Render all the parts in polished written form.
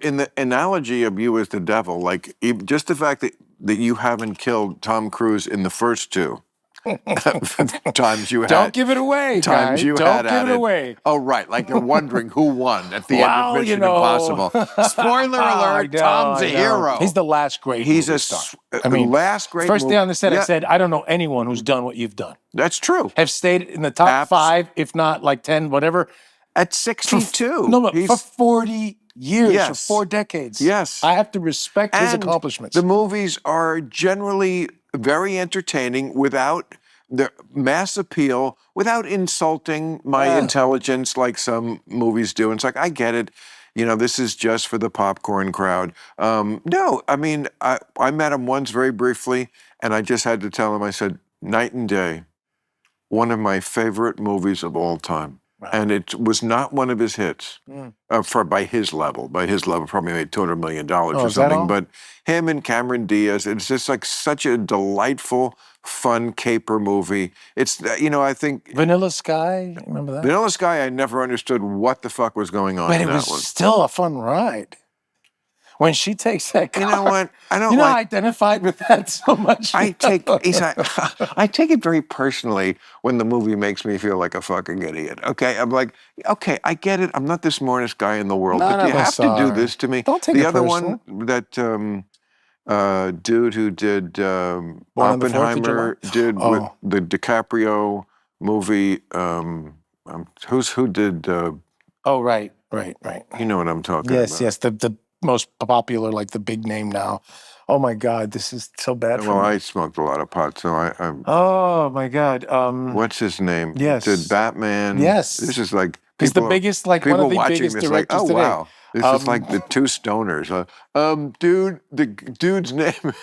in the analogy of you as the devil, like just the fact that you haven't killed Tom Cruise in the first two times you had. Don't give it away, times guy. you Don't had give at it away. Oh, right. Like you're wondering who won at the end of Well, Mission Impossible. Spoiler alert, Tom's a hero. He's the last great movie star. I mean, last great first day on the set, yeah. I said, I don't know anyone who's done what you've done. That's true. Have stayed in the top 5, if not like 10, whatever. At 62. No, but for 40 years, Yes. for 4 decades. Yes. I have to respect his And accomplishments. the movies are generally very entertaining without the mass appeal, without insulting my intelligence like some movies do. And it's like, I get it. You know, this is just for the popcorn crowd. No, I mean, I met him once very briefly, and I just had to tell him, I said, night and day, one of my favorite movies of all time. Wow. And it was not one of his hits by his level. By his level, probably made $200 million or something. But him and Cameron Diaz, it's just like such a delightful, fun caper movie. It's, you know, I think... Vanilla Sky, remember that? Vanilla Sky, I never understood what the fuck was going on but in it was that one. still a fun ride. When she takes that car. You know what? I don't I identified with that so much. I take it very personally when the movie makes me feel like a fucking idiot. Okay? I'm like, okay, I get it. I'm not the smartest guy in the world, but you have to do this to me. Don't take the it other personal. one, that dude who did Oppenheimer, did with the DiCaprio movie. Who did? Right. You know what I'm talking about. Yes, the most popular, like the big name now. Oh my God, this is so bad for me. Well, I smoked a lot of pot, so I'm. Oh my God. What's his name? Yes. Did Batman? Yes. This is like he's the biggest, like one of the biggest directors today. Wow, this is like the two stoners. The dude's name.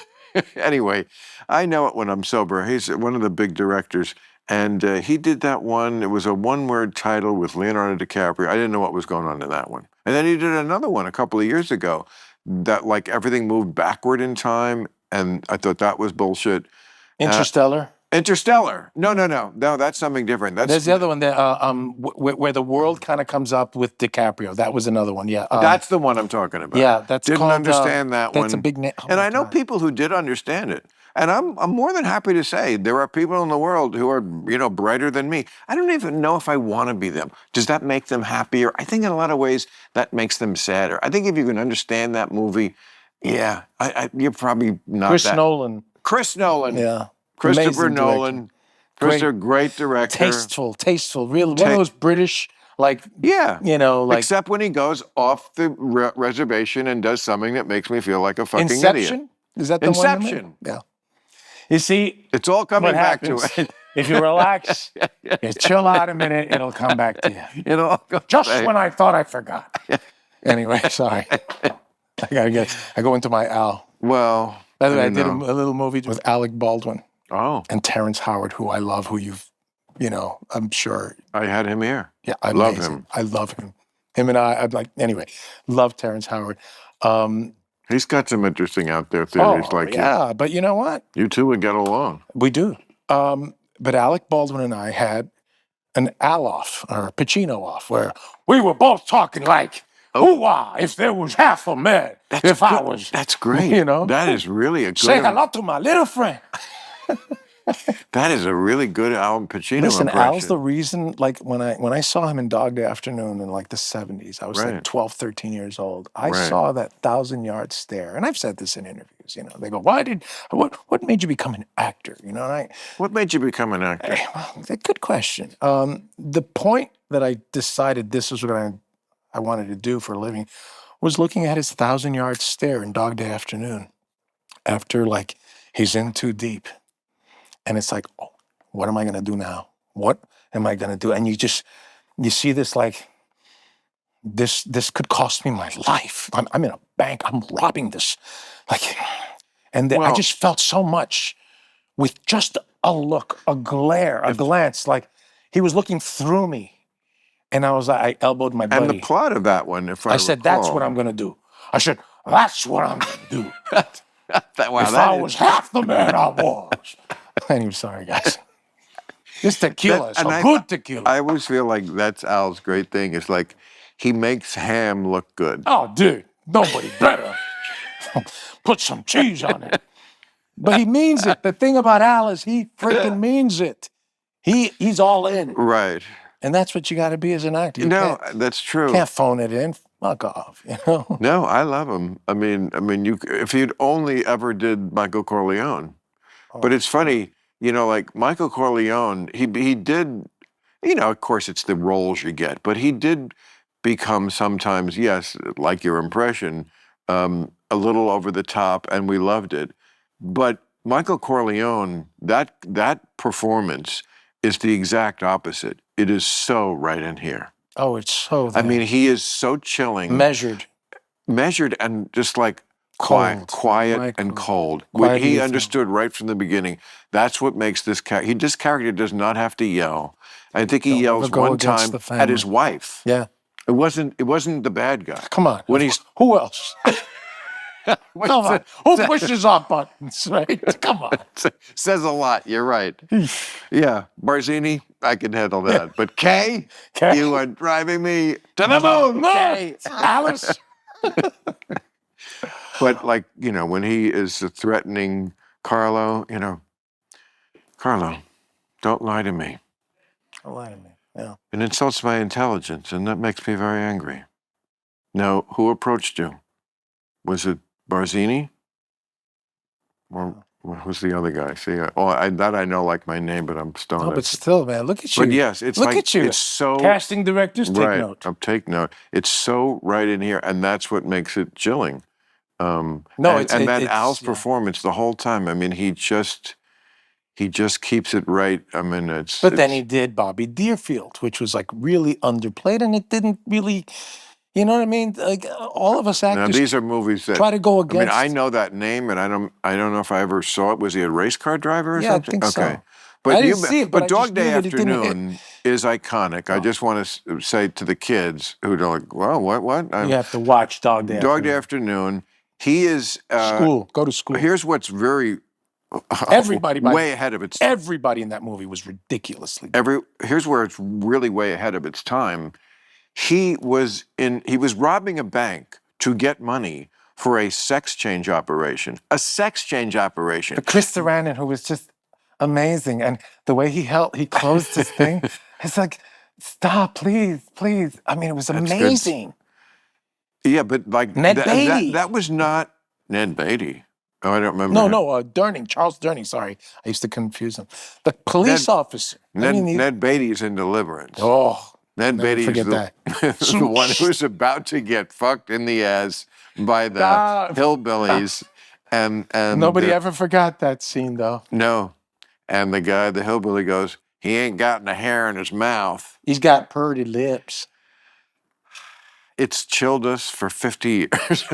Anyway, I know it when I'm sober. He's one of the big directors. And he did that one. It was a one-word title with Leonardo DiCaprio. I didn't know what was going on in that one. And then he did another one a couple of years ago that, like, everything moved backward in time. And I thought that was bullshit. Interstellar? Interstellar. No, that's something different. There's the other one that where the world kind of comes up with DiCaprio. That was another one, yeah. That's the one I'm talking about. Yeah, that's Didn't called, understand that one. That's a big name. Oh, and I know people who did understand it. And I'm more than happy to say there are people in the world who are, brighter than me. I don't even know if I want to be them. Does that make them happier? I think in a lot of ways that makes them sadder. I think if you can understand that movie, yeah, you're probably not Chris Nolan. Yeah. Christopher Amazing Nolan. Great director. Tasteful. Really, one of those British, like, Except when he goes off the reservation and does something that makes me feel like a fucking Inception? idiot. Is that the Inception? one? Yeah. You see, it's all coming back to it. If you relax, you chill out a minute, it'll come back to you. When I thought I forgot. Anyway, sorry. I go into my Al. Well, by the way, I did a little movie with Alec Baldwin. Oh. And Terrence Howard, who I love, who I'm sure. I had him here. Yeah, I love him. I love him. Him and I'm like, anyway, love Terrence Howard. He's got some interesting out there theories like yeah, but you know what? You two would get along. We do. But Alec Baldwin and I had an Al-off, or a Pacino off, where we were both talking like, hoo-ah, if there was half a man, That's great. That is really a good... Say hello to my little friend. That is a really good Al Pacino Listen, impression. Al's the reason, like, when I saw him in Dog Day Afternoon in, like, the 70s, I was like 12, 13 years old. I saw that 1,000-yard stare. And I've said this in interviews, They go, what made you become an actor? What made you become an actor? Well, good question. The point that I decided this was what I wanted to do for a living was looking at his 1,000-yard stare in Dog Day Afternoon after, like, he's in too deep. And it's like, oh, what am I going to do now? What am I going to do? And you see this, like, this could cost me my life. I'm in a bank. I'm robbing this. Like, and I just felt so much with just a look, a glare, a glance, like he was looking through me. And I was like, I elbowed my buddy. And the plot of that one, if I said, that's what I'm going to do. I said, that's what I'm going to do. If I was half the man I was. Anyway, sorry, guys. This tequila is good tequila. I always feel like that's Al's great thing. It's like he makes ham look good. Oh, dude. Nobody better. Put some cheese on it. But he means it. The thing about Al is he freaking means it. He's all in. Right. And that's what you got to be as an actor. You No, that's true. can't phone it in. Fuck off, you know? No, I love him. I mean, if he'd only ever did Michael Corleone. But it's funny, you know, like Michael Corleone, he did, you know, of course it's the roles you get, but he did become sometimes, yes, like your impression, a little over the top, and we loved it. But Michael Corleone, that performance is the exact opposite. It is so right in here. Oh, it's so I mean, he is so chilling. measured And just like quiet and cold. He understood right from the beginning. That's what makes this character. This character does not have to yell. I think he yells one time at his wife. Yeah. It wasn't the bad guy. Come on. When he's who else? Come on. Who pushes our buttons, right? Come on. says a lot. You're right. Yeah, Barzini, I can handle that. But Kay, you are driving me to the moon. Kay, Alice. But like, you know, when he is threatening Carlo, you know, Carlo, don't lie to me. Don't lie to me. Yeah. It insults my intelligence, and that makes me very angry. Now, who approached you? Was it Barzini? Or who's the other guy? See, that I know like my name, but I'm stoned. No, but still, man, look at you. But yes, it's look like, at you. It's so casting directors take right. note. Take note. It's so right in here, and that's what makes it chilling. No, and Al's performance the whole time. I mean, he just keeps it right. I mean, But then he did Bobby Deerfield, which was like really underplayed, and it didn't really, you know what I mean? Like all of us actors. Now, these are movies that try to go against. I mean, I know that name, and I don't know if I ever saw it. Was he a race car driver or something? I think so. But I didn't see it, but I Dog just Day knew that it didn't Afternoon is iconic. I just want to say to the kids who are like, well, what? You have to watch Dog Day. Dog Day Afternoon. He is Go to school. Here's what's very everybody way ahead of its time. Everybody in that movie was ridiculously. Here's where it's really way ahead of its time. He was robbing a bank to get money for a sex change operation. A sex change operation. But Chris Sarandon, who was just amazing, and the way he closed his thing, it's like, stop, please. I mean, it was amazing. Yeah, but like Ned Beatty. That was not Ned Beatty. Oh, I don't remember. No, Durning, Charles Durning. Sorry, I used to confuse him. The police officer. Ned Beatty's in Deliverance. Oh, Ned Beatty is the one who's about to get fucked in the ass by the hillbillies, and nobody ever forgot that scene though. No, and the hillbilly goes, he ain't got a hair in his mouth. He's got purty lips. It's chilled us for 50 years.